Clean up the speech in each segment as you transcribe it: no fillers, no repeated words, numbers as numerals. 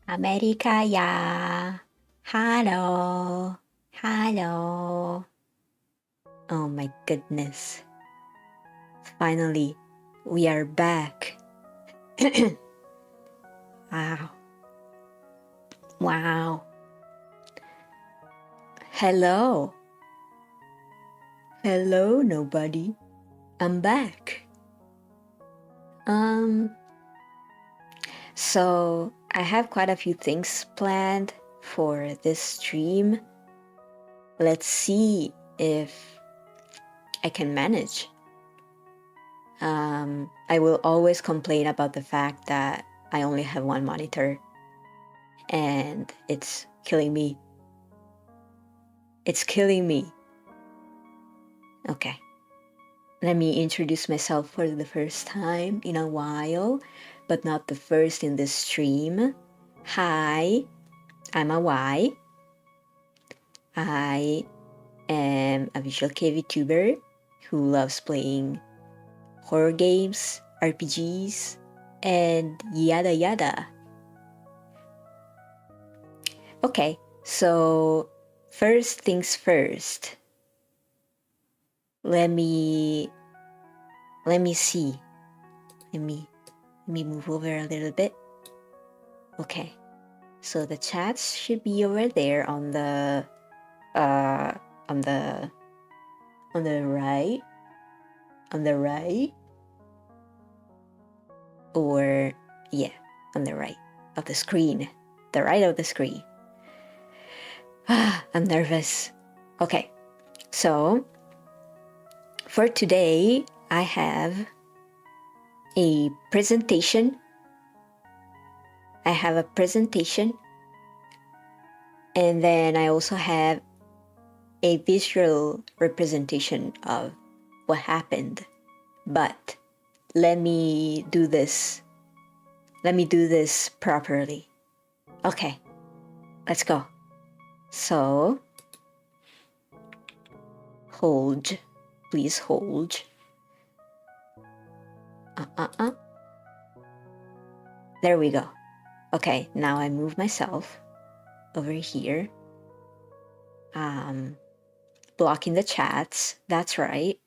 アメリカや。Hello. Hello. Oh my goodness. Finally, we are back. Wow. Wow. Hello. Hello, nobody. I'm back. So I have quite a few things planned for this stream. Let's see if I can manage. I will always complain about the fact that I only have one monitor and it's killing me. It's killing me. Okay. Let me introduce myself for the first time in a while, but not the first in this stream. Hi, I'm Awai. I am a visual kei Vtuber who loves playing horror games, RPGs, and yada yada. Okay, so first things first. Let me see. Let me move over a little bit. Okay, so the chats should be over there on the right, or yeah, on the right of the screen, the right of the screen. I'm nervous. Okay, so for today, I have a presentation. And then I also have a visual representation of what happened. But let me do this properly. Okay, let's go. So, please hold. There we go. Okay, now I move myself over here. Blocking the chats, that's right.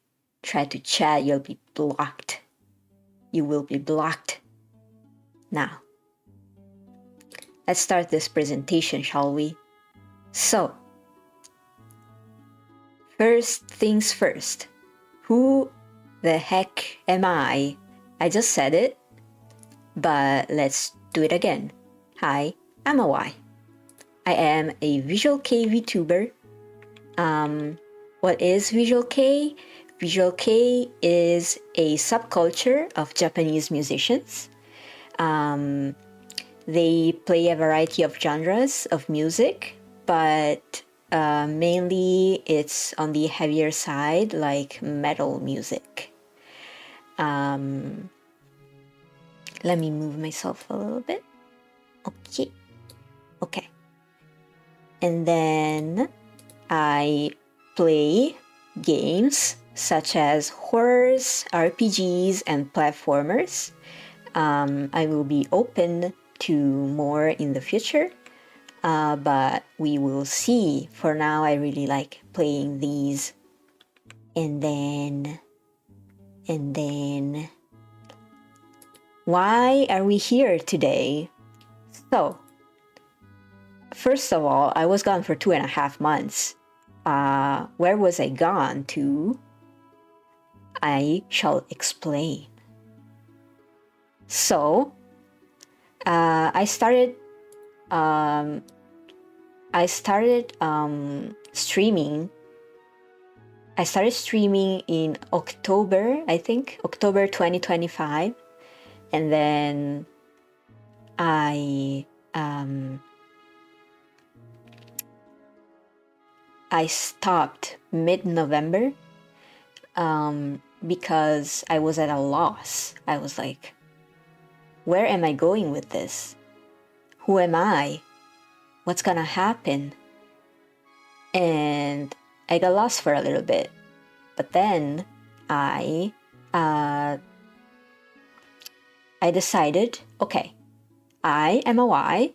Try to chat, you'll be blocked. You will be blocked. Now, let's start this presentation, shall we? So, first things first. Who the heck am I? I just said it, but let's do it again. Hi, I'm Awai. I am a visual kei Vtuber. What is visual kei? Visual kei is a subculture of Japanese musicians. They play a variety of genres of music, but mainly it's on the heavier side, like metal music. Let me move myself a little bit. Okay. And then I play games such as horrors, RPGs, and platformers. I will be open to more in the future, but we will see. For now, I really like playing these. And then, why are we here today? So, first of all, I was gone for 2.5 months. Where was I gone to? I shall explain. So, I started streaming. I started streaming in October, I think, October 2025. And then I stopped mid-November because I was at a loss. I was like, where am I going with this? Who am I? What's gonna happen? And I got lost for a little bit. But then I decided, okay, I am Awai.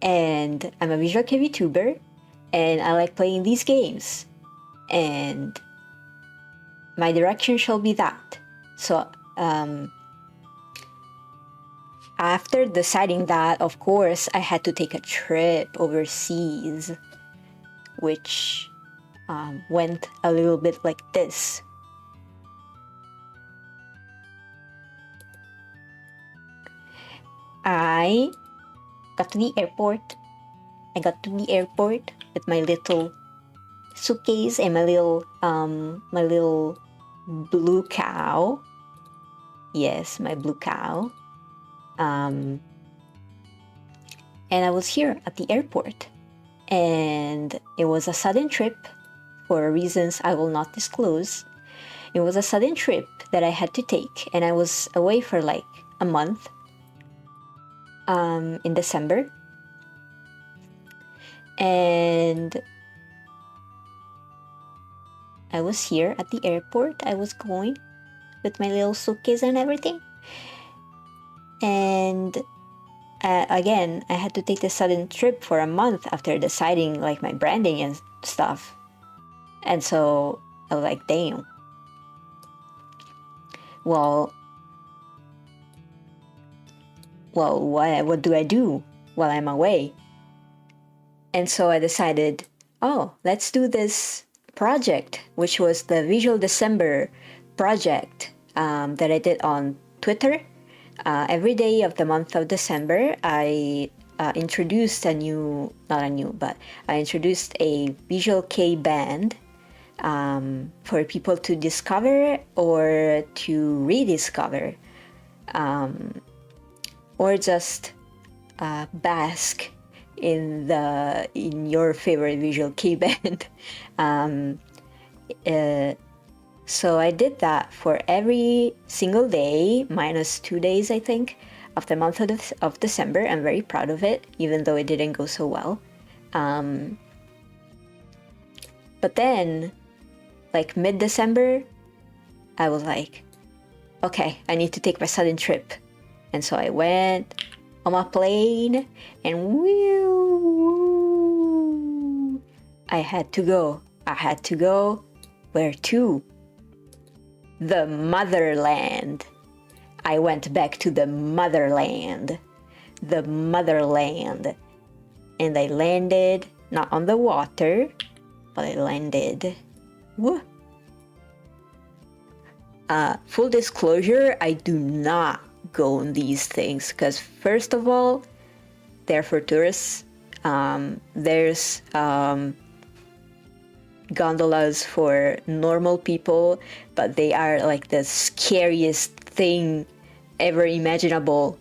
and I'm a visual kei Vtuber, and I like playing these games, and my direction shall be that. So after deciding that, of course, I had to take a trip overseas, which went a little bit like this. I got to the airport. I got to the airport with my little suitcase and my little blue cow. Yes, my blue cow. And I was here at the airport, and it was a sudden trip for reasons I will not disclose. It was a sudden trip that I had to take, and I was away for like a month in December. And I was here at the airport. I was going with my little suitcase and everything. And again, I had to take this sudden trip for a month after deciding like my branding and stuff. And so I was like, damn. Well, what do I do while I'm away? And so I decided, oh, let's do this project, which was the Visual December project that I did on Twitter. Every day of the month of December, I introduced I introduced a visual kei band for people to discover or to rediscover, or just bask in your favorite visual kei band. So I did that for every single day, minus 2 days, I think, of the month of December. I'm very proud of it, even though it didn't go so well. But then, like mid-December, I was like, okay, I need to take my sudden trip. And so I went on my plane, and whew, I had to go. Where to? The motherland. I went back to the motherland. And I landed not on the water, but I landed. Woo. Full disclosure, I do not go on these things because, first of all, they're for tourists. There's gondolas for normal people, but they are like the scariest thing ever imaginable.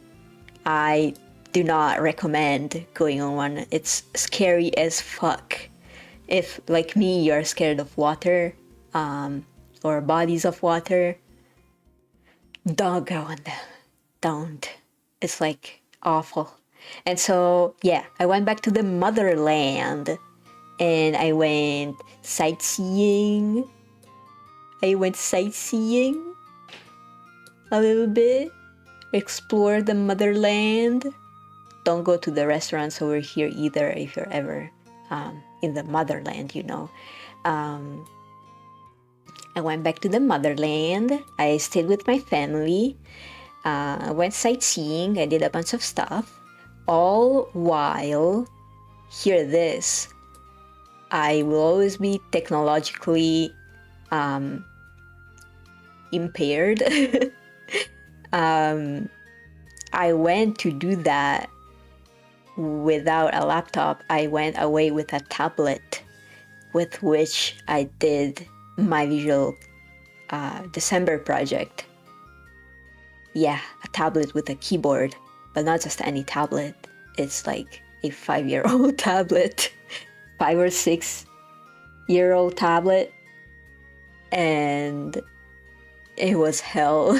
I do not recommend going on one. It's scary as fuck. If, like me, you're scared of water or bodies of water, don't go on them. Don't. It's like awful. And so, yeah, I went back to the motherland. And I went sightseeing. a little bit. Explore the motherland. Don't go to the restaurants over here either if you're ever in the motherland, you know. I went back to the motherland. I stayed with my family. I went sightseeing. I did a bunch of stuff. All while, hear this, I will always be technologically impaired. I went to do that without a laptop. I went away with a tablet with which I did my visual December project. Yeah, a tablet with a keyboard, but not just any tablet. It's like a 5-year-old tablet. 5 or 6-year-old tablet, and it was hell.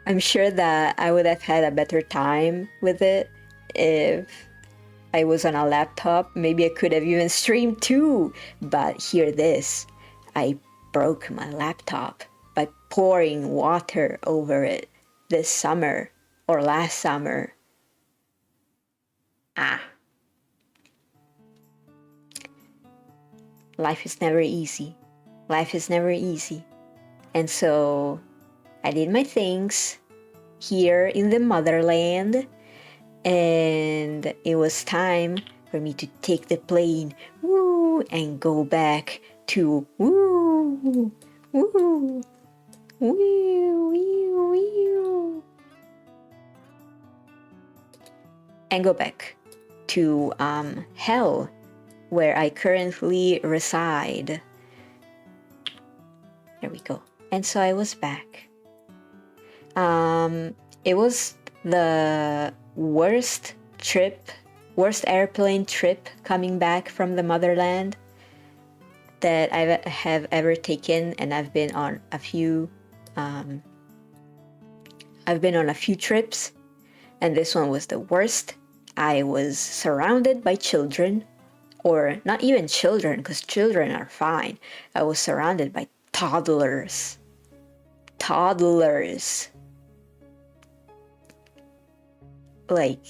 I'm sure that I would have had a better time with it if I was on a laptop. Maybe I could have even streamed too, but hear this, I broke my laptop by pouring water over it this summer or last summer. Life is never easy. Life is never easy. And so I did my things here in the motherland, and it was time for me to take the plane, woo, and go back to woo, woo, woo, woo, woo, and go back to hell, where I currently reside. There we go. And so I was back. It was the worst airplane trip coming back from the motherland that I have ever taken, and I've been on a few trips, and this one was the worst. I was surrounded by children, or not even children, because children are fine. I was surrounded by toddlers. Like,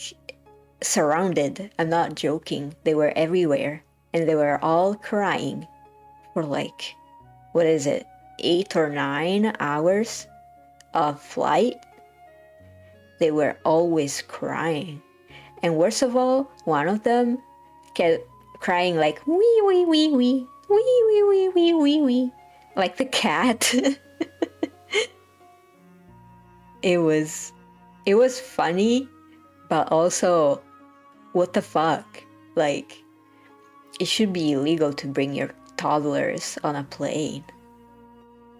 surrounded. I'm not joking. They were everywhere, and they were all crying for like, what is it, 8 or 9 hours of flight. They were always crying. And worst of all, one of them kept crying like wee wee wee wee wee wee wee wee wee wee, like the cat. It was funny, but also, what the fuck? Like, it should be illegal to bring your toddlers on a plane.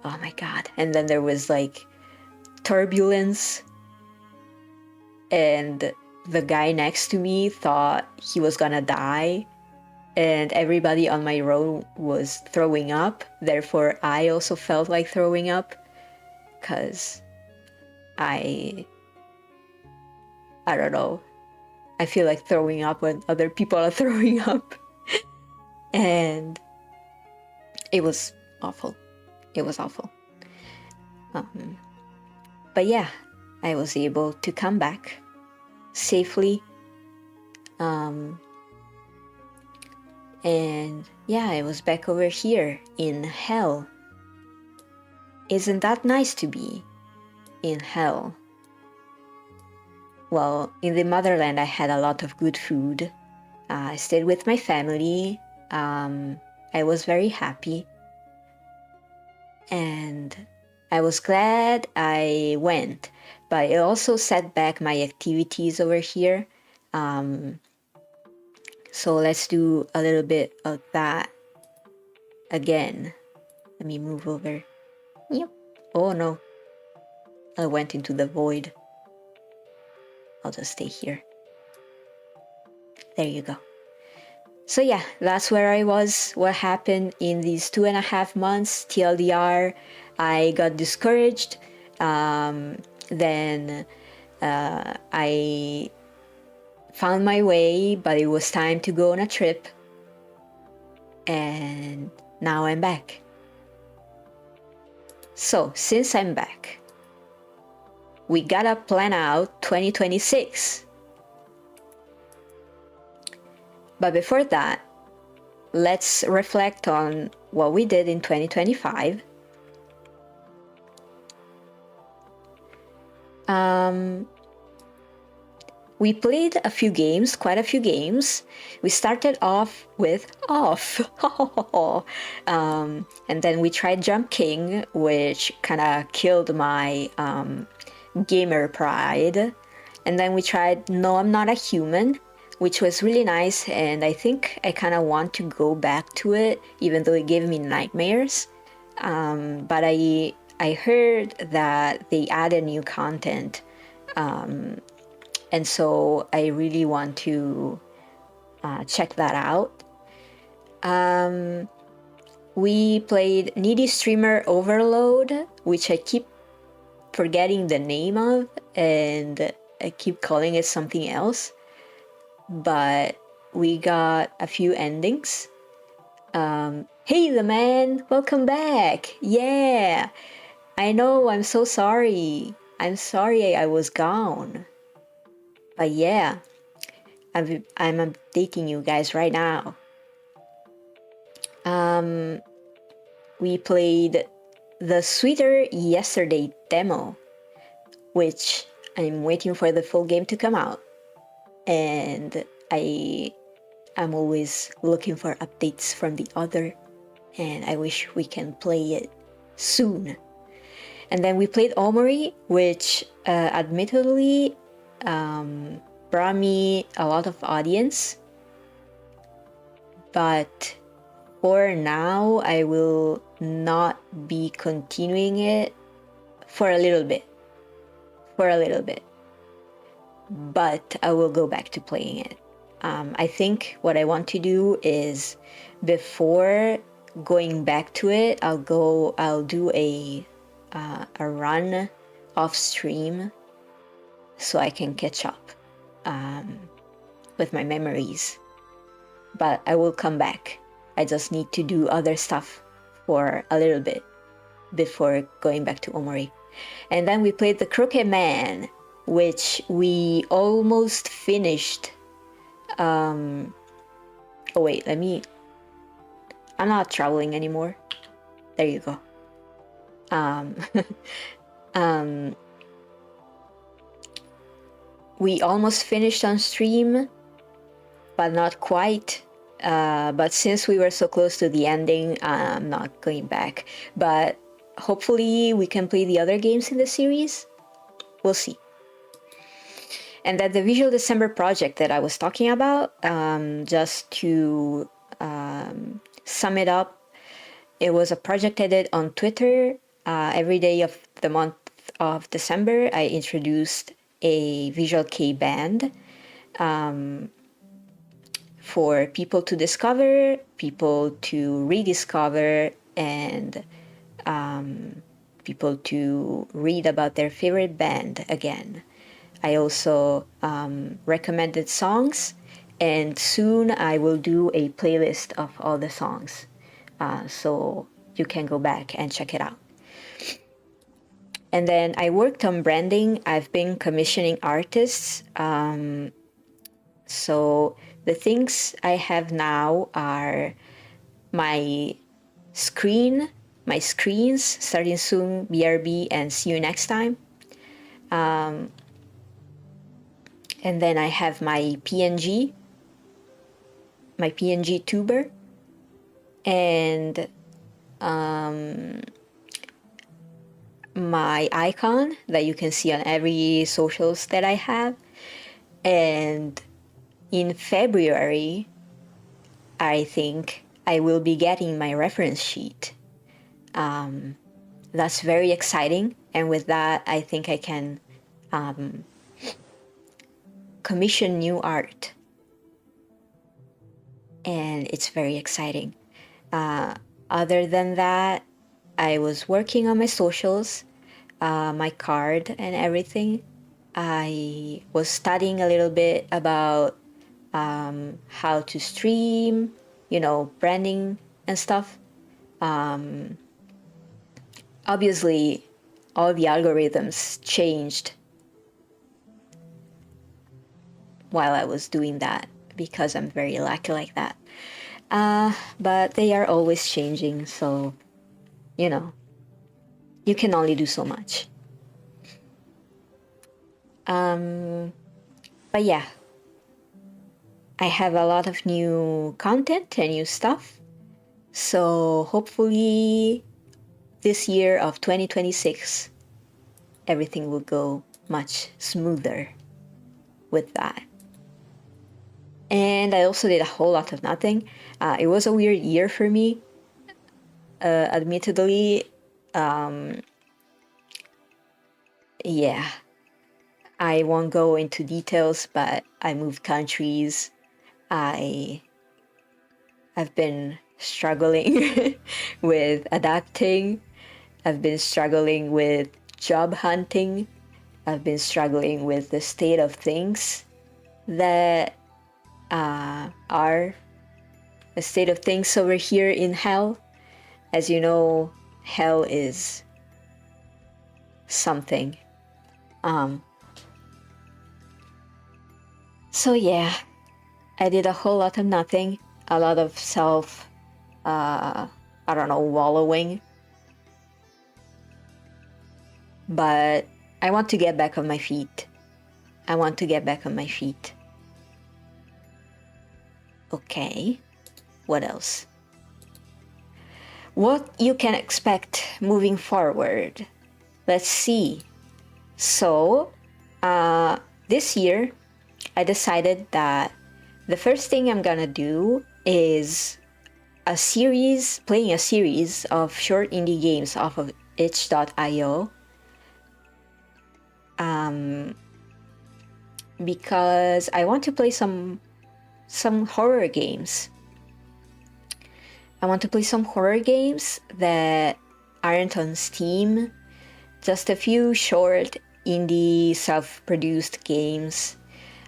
Oh my god. And then there was like turbulence, and the guy next to me thought he was gonna die, and everybody on my row was throwing up. Therefore, I also felt like throwing up, because I don't know. I feel like throwing up when other people are throwing up. And it was awful. It was awful. But yeah, I was able to come back safely. And yeah, I was back over here in hell. Isn't that nice to be in hell? Well, in the motherland I had a lot of good food. I stayed with my family. I was very happy. And I was glad I went, but it also set back my activities over here. So let's do a little bit of that again. Let me move over. Yep. Oh no. I went into the void. I'll just stay here. There you go. So yeah, that's where I was. What happened in these 2.5 months. TLDR, I got discouraged. Then I found my way, but it was time to go on a trip. And now I'm back. So, since I'm back, we gotta plan out 2026. But before that, let's reflect on what we did in 2025. We played a few games, quite a few games. We started off with Off. And then we tried Jump King, which kind of killed my gamer pride. And then we tried No, I'm Not a Human, which was really nice, and I think I kind of want to go back to it, even though it gave me nightmares. But I heard that they added new content, and so I really want to check that out. We played Needy Streamer Overload, which I keep forgetting the name of, and I keep calling it something else. But we got a few endings. Hey, the man, welcome back. Yeah, I know, I'm so sorry. I'm sorry I was gone. But yeah, I'm updating you guys right now. We played the Sweeter Yesterday demo, which I'm waiting for the full game to come out. And I'm always looking for updates from the other, and I wish we can play it soon. And then we played Omori, which admittedly brought me a lot of audience, but for now I will not be continuing it for a little bit. But I will go back to playing it. I think what I want to do is, before going back to it, I'll do a run off stream so I can catch up with my memories. But I will come back. I just need to do other stuff for a little bit before going back to Omori. And then we played the Crooked Man, which we almost finished. Oh wait, I'm not traveling anymore. There you go. We almost finished on stream, but not quite. But since we were so close to the ending, I'm not going back. But hopefully we can play the other games in the series. We'll see. And then the Visual December project that I was talking about, just to sum it up, it was a project I did on Twitter. Every day of the month of December, I introduced a visual kei band for people to discover, people to rediscover, and people to read about their favorite band again. I also recommended songs, and soon I will do a playlist of all the songs, so you can go back and check it out. And then I worked on branding. I've been commissioning artists. So the things I have now are my screens, starting soon, BRB, and see you next time. And then I have my PNG tuber, and my icon that you can see on every socials that I have. And in February, I think I will be getting my reference sheet. That's very exciting, and with that I think I can commission new art, and it's very exciting. Other than that, I was working on my socials, my card and everything. I was studying a little bit about how to stream, branding and stuff. Obviously, all the algorithms changed while I was doing that, because I'm very lucky like that. But they are always changing, so, you can only do so much. But yeah, I have a lot of new content and new stuff. So hopefully this year of 2026, everything will go much smoother with that. And I also did a whole lot of nothing. It was a weird year for me, admittedly. Yeah, I won't go into details, but I moved countries. I've been struggling with adapting. I've been struggling with job hunting. I've been struggling with the state of things that are the state of things over here in hell. As you know, hell is something. So yeah, I did a whole lot of nothing, a lot of self, I don't know, wallowing. But I want to get back on my feet. I want to get back on my feet. Okay, what else? What you can expect moving forward. Let's see. So, this year, I decided that the first thing I'm gonna do is playing a series of short indie games off of itch.io. Because I want to play some horror games. I want to play some horror games that aren't on Steam. Just a few short indie self-produced games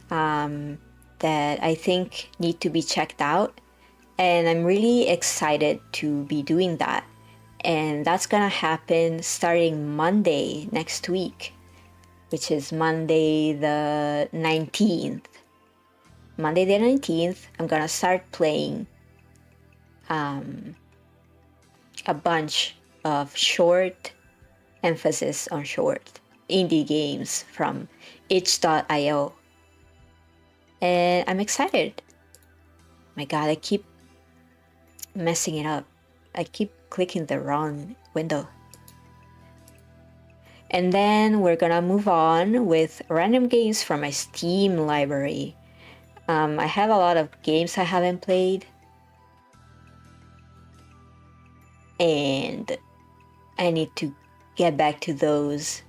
that I think need to be checked out. And I'm really excited to be doing that. And that's gonna happen starting Monday next week, which is Monday the 19th. Monday the 19th, I'm gonna start playing a bunch of short, emphasis on short, indie games from itch.io. And I'm excited. My god, I keep messing it up. I keep clicking the wrong window. And then we're gonna move on with random games from my Steam library. I have a lot of games I haven't played. And I need to get back to those.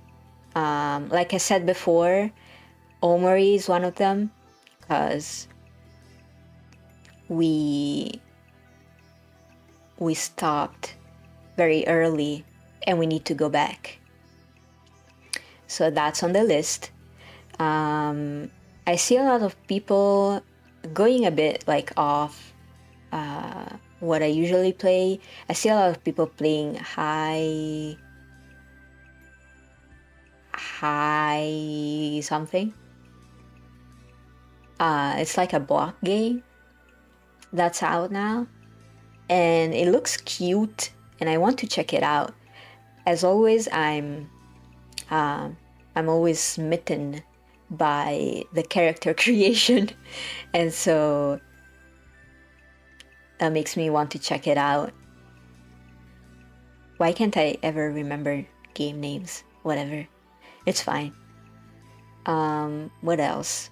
Like I said before, Omori is one of them, because we stopped very early and we need to go back. So that's on the list. I see a lot of people going a bit like off what I usually play. I see a lot of people playing high something. It's like a block game that's out now, and it looks cute, and I want to check it out. As always, I'm always smitten by the character creation, and so that makes me want to check it out. Why can't I ever remember game names? Whatever, it's fine. What else?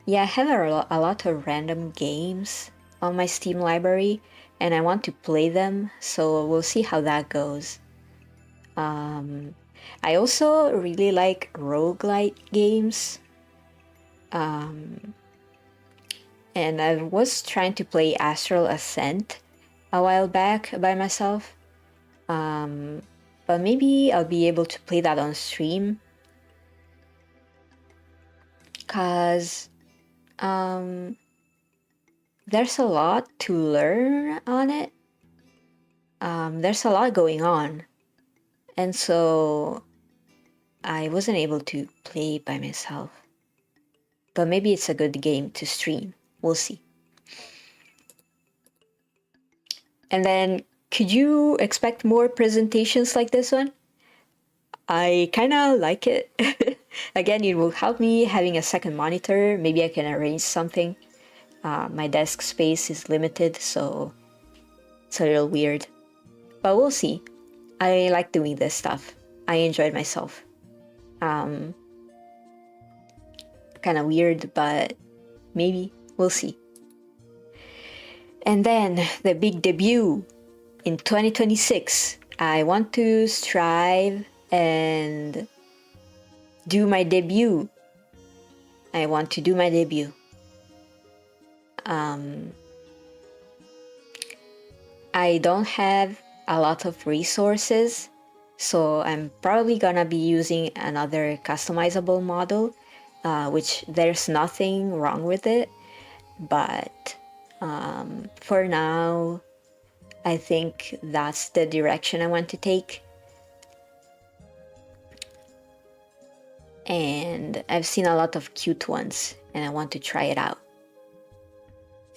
Yeah, I have a lot of random games on my Steam library, and I want to play them, so we'll see how that goes. I also really like roguelite games. And I was trying to play Astral Ascent a while back by myself. But maybe I'll be able to play that on stream. Cause there's a lot to learn on it. There's a lot going on. And so I wasn't able to play by myself. But maybe it's a good game to stream. We'll see. And then, could you expect more presentations like this one? I kind of like it. Again, it will help me having a second monitor. Maybe I can arrange something. My desk space is limited, so it's a little weird. But we'll see. I like doing this stuff. I enjoyed myself. Kind of weird, but maybe. We'll see. And then the big debut in 2026. I want to strive and do my debut. I want to do my debut. I don't have a lot of resources, so I'm probably gonna be using another customizable model, which there's nothing wrong with it, but for now, I think that's the direction I want to take. And I've seen a lot of cute ones, and I want to try it out.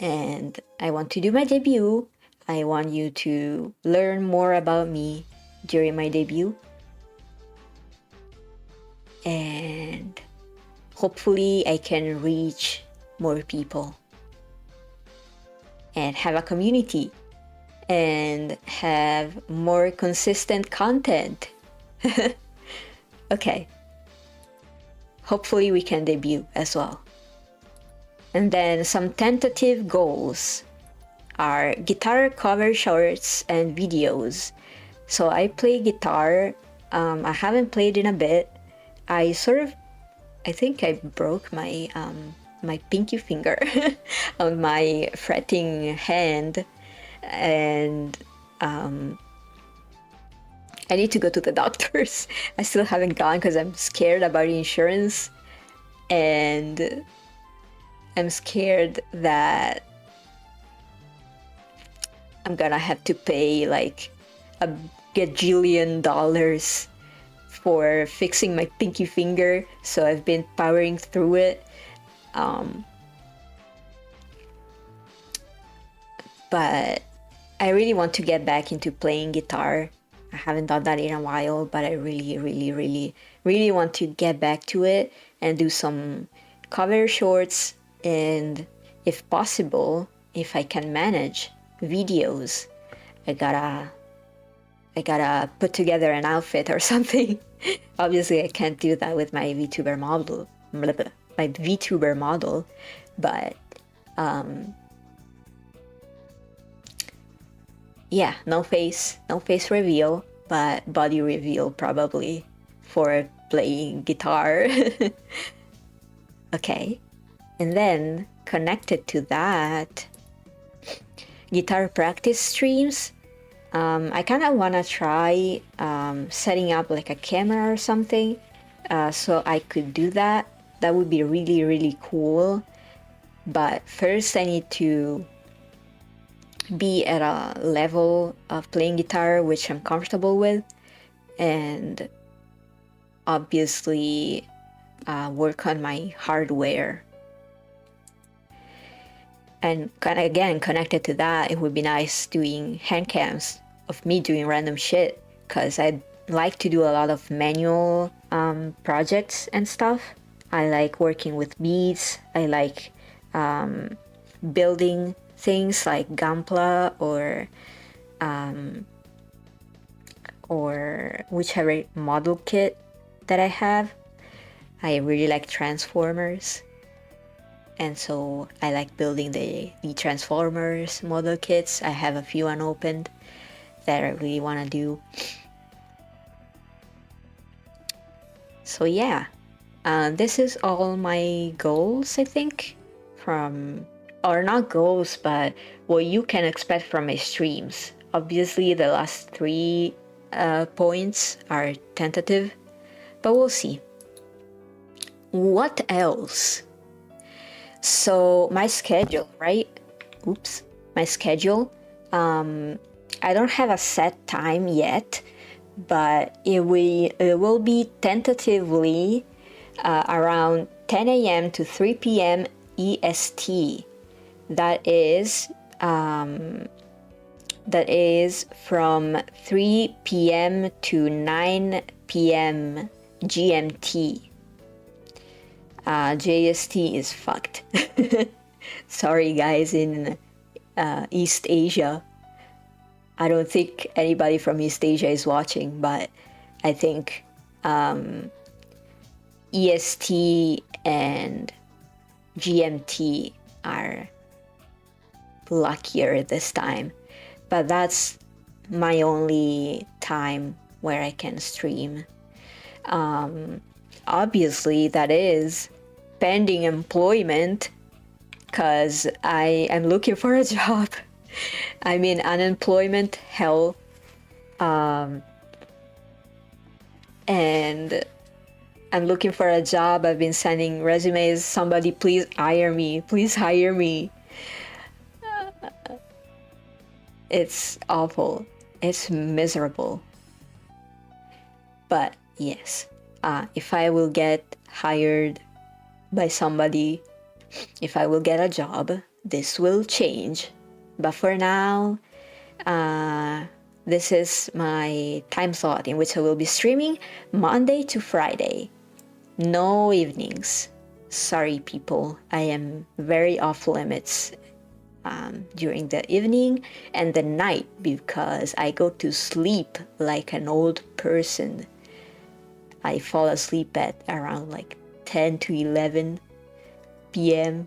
and I want to do my debut. I want you to learn more about me during my debut. And hopefully I can reach more people and have a community and have more consistent content. Okay. Hopefully we can debut as well. And then some tentative goals are guitar cover shorts and videos. So I play guitar. I haven't played in a bit. I think I broke my my pinky finger on my fretting hand, and I need to go to the doctors. I still haven't gone because I'm scared about insurance, and I'm scared that I'm gonna have to pay like a gajillion dollars for fixing my pinky finger. So I've been powering through it. But I really want to get back into playing guitar. I haven't done that in a while, but I really want to get back to it and do some cover shorts, and if possible, if I can manage, videos. I gotta put together an outfit or something. Obviously I can't do that with my VTuber model, but yeah, no face reveal, but body reveal probably for playing guitar. Okay, and then connected to that, guitar practice streams. I kind of want to try setting up like a camera or something, so I could do that. That would be really cool. But first I need to be at a level of playing guitar which I'm comfortable with, and obviously work on my hardware. And kind of again connected to that, it would be nice doing hand cams of me doing random shit, because I'd like to do a lot of manual projects and stuff. I like working with beats. I like building things like Gunpla or whichever model kit that I have. I really like Transformers, and so I like building the Transformers model kits. I have a few unopened that I really want to do. So yeah, this is all my goals, I think, or not goals, but what you can expect from my streams. Obviously the last 3 points are tentative, but we'll see. What else? So my schedule, right? Oops, my schedule. I don't have a set time yet, but it will be tentatively around 10 a.m. to 3 p.m. EST. That is from 3 p.m. to 9 p.m. GMT. JST is fucked. Sorry guys in East Asia. I don't think anybody from East Asia is watching, but I think EST and GMT are luckier this time. But that's my only time where I can stream. Obviously that is pending employment, because I am looking for a job. I'm in unemployment hell, and I'm looking for a job. I've been sending resumes. Somebody please hire me. Please hire me. It's awful. It's miserable. But yes, if I will get hired by somebody If I will get a job, this will change. But for now, this is my time slot in which I will be streaming Monday to Friday. No evenings. Sorry, people. I am very off limits during the evening and the night because I go to sleep like an old person. I fall asleep at around like 10 to 11 p.m.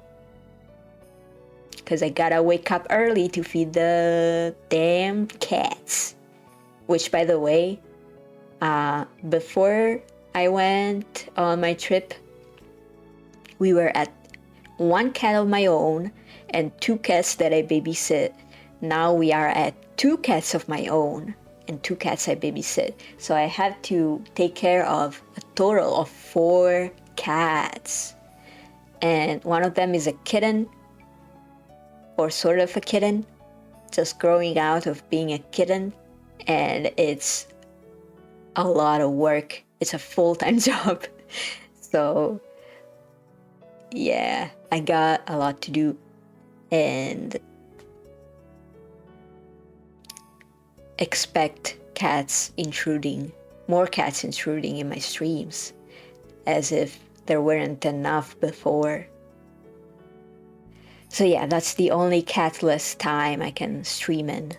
because I gotta wake up early to feed the damn cats. Which, by the way, before I went on my trip, we were at 1 cat of my own and 2 cats that I babysit. Now we are at 2 cats of my own and 2 cats I babysit. So I have to take care of a total of 4 cats. And one of them is a kitten, or sort of a kitten, just growing out of being a kitten. And it's a lot of work. It's a full-time job. So yeah, I got a lot to do. And expect more cats intruding in my streams, as if there weren't enough before. So yeah, that's the only catless time I can stream in.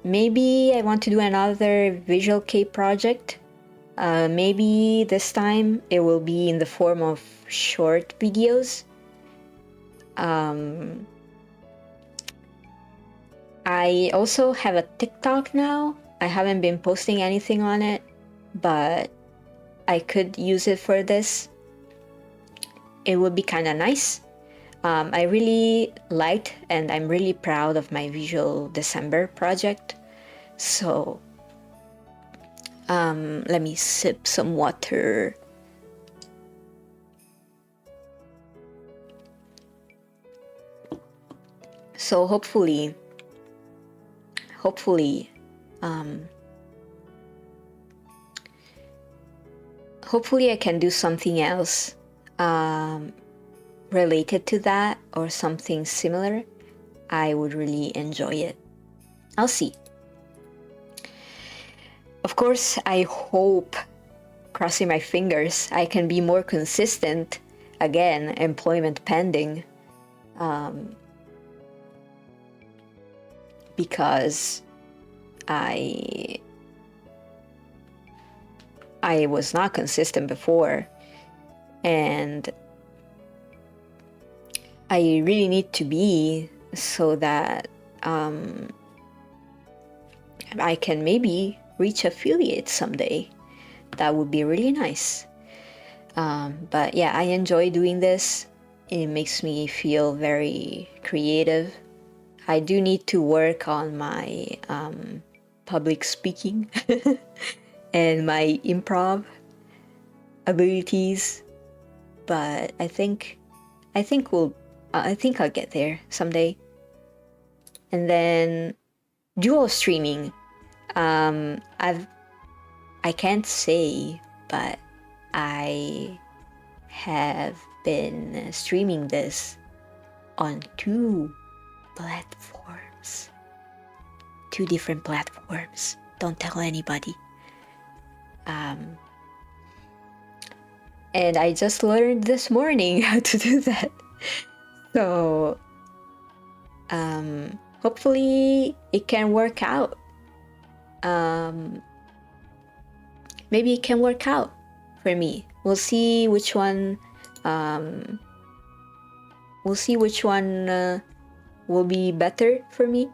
Maybe I want to do another visual kei project. Maybe this time it will be in the form of short videos. I also have a TikTok now. I haven't been posting anything on it, but I could use it for this. It would be kind of nice. I really liked and I'm really proud of my Visual December project. So let me sip some water. So hopefully I can do something else related to that or something similar. I would really enjoy it. I'll see. Of course, I hope, crossing my fingers, I can be more consistent. Again, employment pending. Because I was not consistent before, and I really need to be, so that I can maybe reach affiliate someday. That would be really nice. But yeah, I enjoy doing this. It makes me feel very creative. I do need to work on my public speaking and my improv abilities, but I think I'll get there someday. And then dual streaming. I can't say, but I have been streaming this on 2 platforms. 2 different platforms. Don't tell anybody. And I just learned this morning how to do that. So hopefully it can work out. Maybe it can work out for me. We'll see which one will be better for me.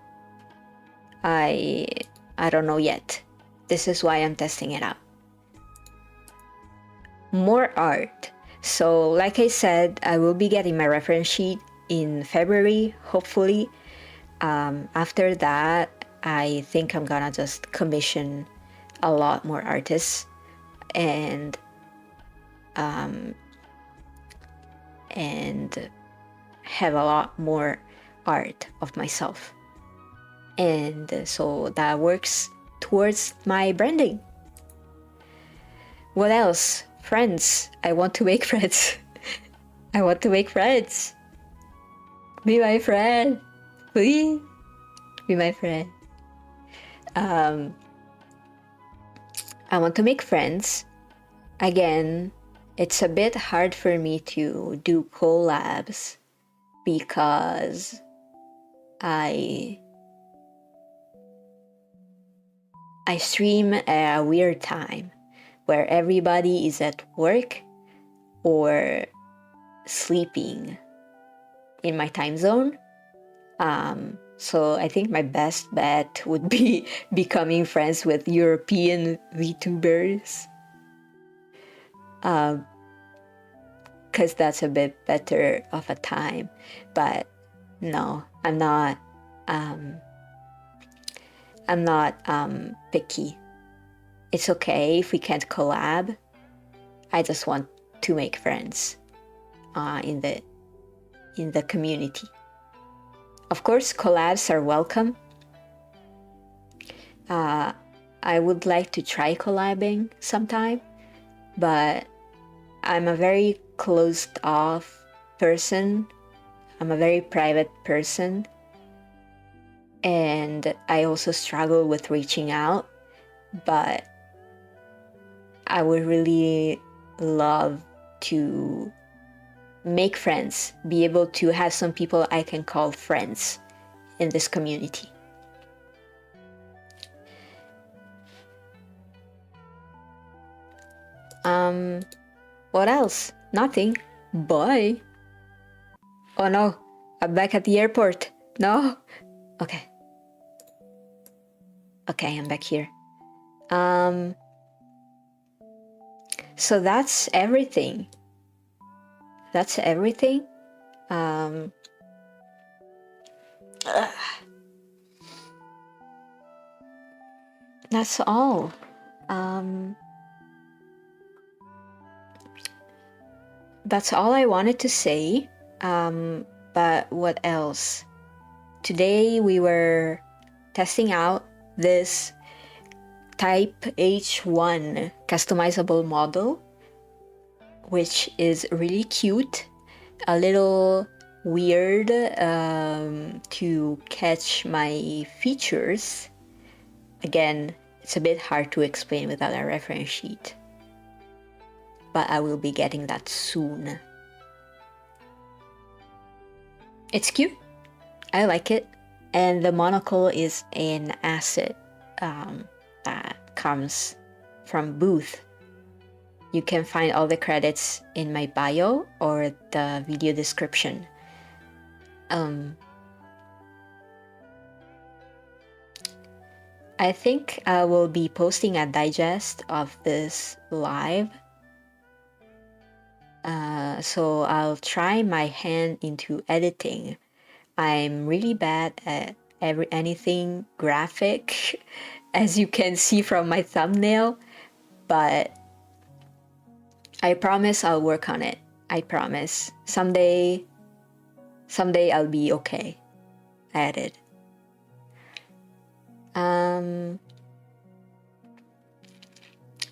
I don't know yet. This is why I'm testing it out. More art. So like I said, I will be getting my reference sheet in February, hopefully. After that, I think I'm gonna just commission a lot more artists and have a lot more art of myself. And so that works towards my branding. What else? Friends. I want to make friends. I want to make friends. Be my friend. Please. Be my friend. I want to make friends. Again, it's a bit hard for me to do collabs because I stream at a weird time where everybody is at work or sleeping in my time zone. So I think my best bet would be becoming friends with European VTubers. Because that's a bit better of a time. But no, I'm not picky. It's okay if we can't collab. I just want to make friends in the community. Of course, collabs are welcome. I would like to try collabing sometime, but I'm a very closed off person. I'm a very private person. And I also struggle with reaching out, but I would really love to make friends, be able to have some people I can call friends in this community. What else? Nothing. Bye. Oh no, I'm back at the airport. No? Okay. Okay, I'm back here. So that's everything. That's everything. That's all. That's all I wanted to say. But what else? Today we were testing out this Type H1 customizable model, which is really cute, a little weird to catch my features. Again, it's a bit hard to explain without a reference sheet, but I will be getting that soon. It's cute. I like it. And the monocle is an asset that comes from Booth. You can find all the credits in my bio or the video description. I think I will be posting a digest of this live. So I'll try my hand into editing. I'm really bad at anything graphic, as you can see from my thumbnail, but I promise I'll work on it. I promise. Someday I'll be okay at it.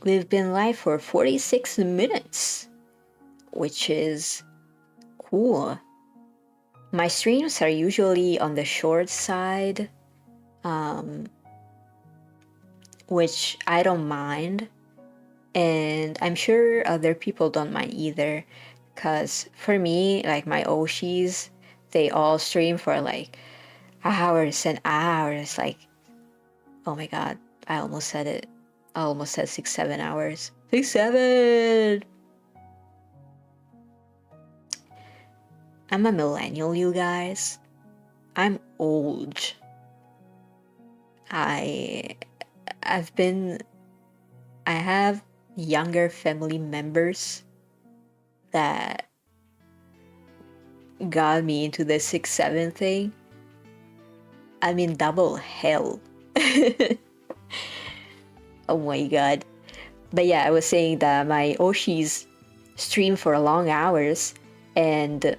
We've been live for 46 minutes, which is cool. My streams are usually on the short side, which I don't mind, and I'm sure other people don't mind either, because for me, like my Oshis, they all stream for like hours and hours. Like, oh my god, I almost said it. I almost said 6-7 hours. 6-7. I'm a millennial, you guys. I'm old. I have younger family members that got me into the 6-7 thing. I'm in double hell. Oh my god. But yeah, I was saying that my Oshis stream for long hours, and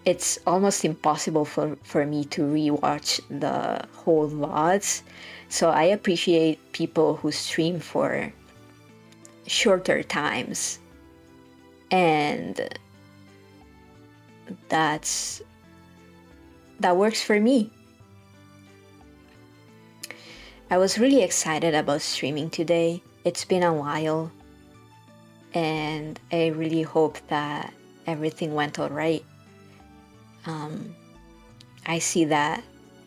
it's almost impossible for me to rewatch the whole VODs. So I appreciate people who stream for shorter times. And that works for me. I was really excited about streaming today. It's been a while, and I really hope that everything went all right. I see that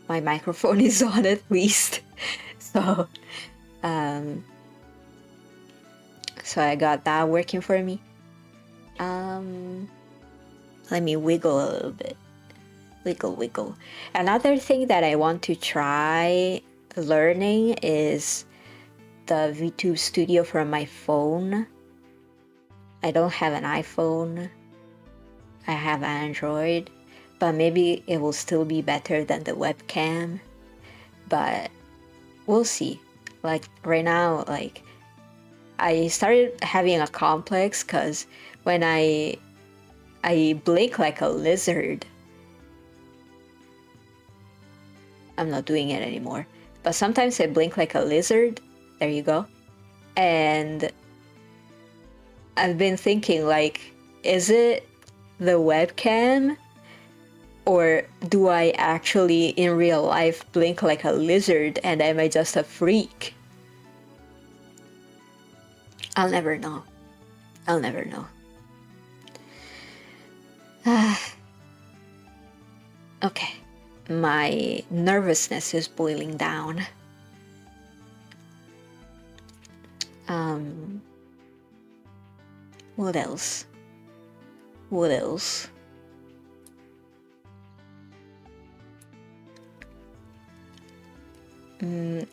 my microphone is on at least, so I got that working for me. Let me wiggle a little bit. Wiggle. Another thing that I want to try learning is the VTube Studio from my phone. I don't have an iPhone. I have Android, but maybe it will still be better than the webcam. But we'll see. Like right now, like I started having a complex because when I blink like a lizard. I'm not doing it anymore. But sometimes I blink like a lizard. There you go. And I've been thinking, like, is it the webcam? Or do I actually in real life blink like a lizard and am I just a freak? I'll never know. Okay, my nervousness is boiling down. What else?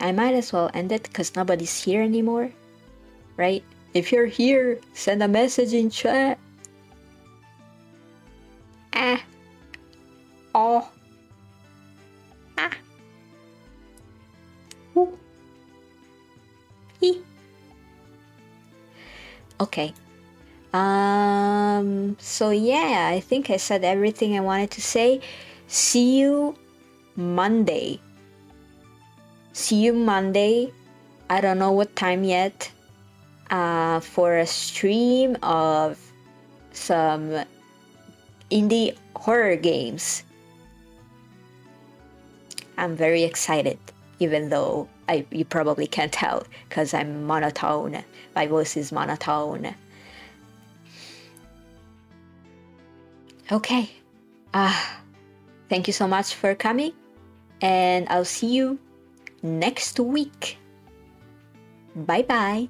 I might as well end it because nobody's here anymore, right? If you're here, send a message in chat. Okay. So yeah, I think I said everything I wanted to say. See you Monday. I don't know what time yet. For a stream of some indie horror games. I'm very excited, even though you probably can't tell because I'm monotone. My voice is monotone. Okay. Thank you so much for coming, and I'll see you next week. Bye bye.